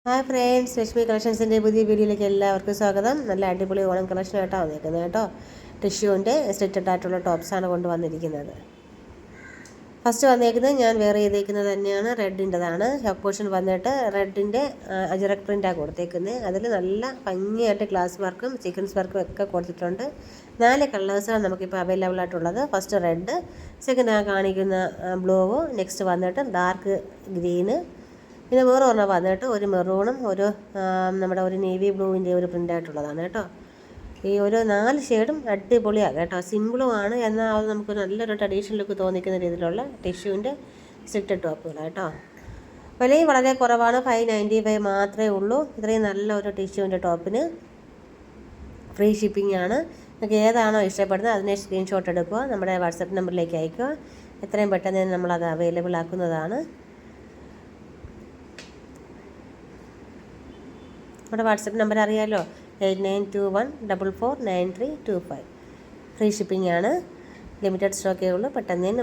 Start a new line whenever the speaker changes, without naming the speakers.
Hi friends, Lakshmi കളക്ഷൻസിൻ്റെ പുതിയ വീഡിയോയിലേക്ക് എല്ലാവർക്കും സ്വാഗതം. നല്ല അടിപൊളി ഓണം കളക്ഷൻ ആയിട്ടാണ് വന്നിരിക്കുന്നത് കേട്ടോ. ടിഷ്യൂവിൻ്റെ സ്റ്റിറ്റഡ് ആയിട്ടുള്ള ടോപ്സാണ് കൊണ്ടുവന്നിരിക്കുന്നത്. ഫസ്റ്റ് വന്നേക്കുന്നത് ഞാൻ വെയർ ചെയ്തേക്കുന്നത് തന്നെയാണ്, റെഡിൻ്റെതാണ്. യോക്ക് പോർഷൻ വന്നിട്ട് റെഡിൻ്റെ അജറക് പ്രിൻ്റാണ് കൊടുത്തേക്കുന്നത്. അതിൽ നല്ല ഭംഗിയായിട്ട് ഗ്ലാസ് വർക്കും സീക്വൻസ് വർക്കും ഒക്കെ കൊടുത്തിട്ടുണ്ട്. 4 കളേഴ്സാണ് നമുക്കിപ്പോൾ അവൈലബിൾ ആയിട്ടുള്ളത്. ഫസ്റ്റ് റെഡ്, സെക്കൻഡ് കാണിക്കുന്ന ബ്ലൂവ്, നെക്സ്റ്റ് വന്നിട്ട് ഡാർക്ക് ഗ്രീന്, പിന്നെ വേറെ ഒരെണ്ണം വന്നിട്ട് ഒരു മെറൂണും നമ്മുടെ ഒരു നേവി ബ്ലൂവിൻ്റെ ഒരു പ്രിൻ്റായിട്ടുള്ളതാണ് കേട്ടോ. ഈ ഒരു 4 ഷെയ്ഡും അടിപൊളിയാണ് കേട്ടോ. സിമ്പിളുമാണ്, എന്നാൽ അത് നമുക്ക് നല്ലൊരു ട്രഡീഷണൽ ലുക്ക് തോന്നിക്കുന്ന രീതിയിലുള്ള ടിഷ്യൂവിൻ്റെ സ്റ്റിറ്റഡ് ടോപ്പുകളാണ് കേട്ടോ. വിലയും വളരെ കുറവാണ്, 595 മാത്രമേ ഉള്ളൂ. ഇത്രയും നല്ല ഒരു ടിഷ്യൂവിൻ്റെ ടോപ്പിന് ഫ്രീ ഷിപ്പിംഗ് ആണ്. നിങ്ങൾക്ക് ഏതാണോ ഇഷ്ടപ്പെടുന്നത് അതിനെ സ്ക്രീൻഷോട്ട് എടുക്കുക, നമ്മുടെ വാട്സപ്പ് നമ്പറിലേക്ക് അയക്കുക. എത്രയും പെട്ടെന്ന് നമ്മളത് അവൈലബിൾ ആക്കുന്നതാണ്. നമ്മുടെ വാട്സപ്പ് നമ്പർ അറിയാമല്ലോ, 8921449325. ഫ്രീ ഷിപ്പിംഗ് ആണ്, ലിമിറ്റഡ് സ്റ്റോക്കേ ഉള്ളൂ. പെട്ടെന്ന് തന്നെ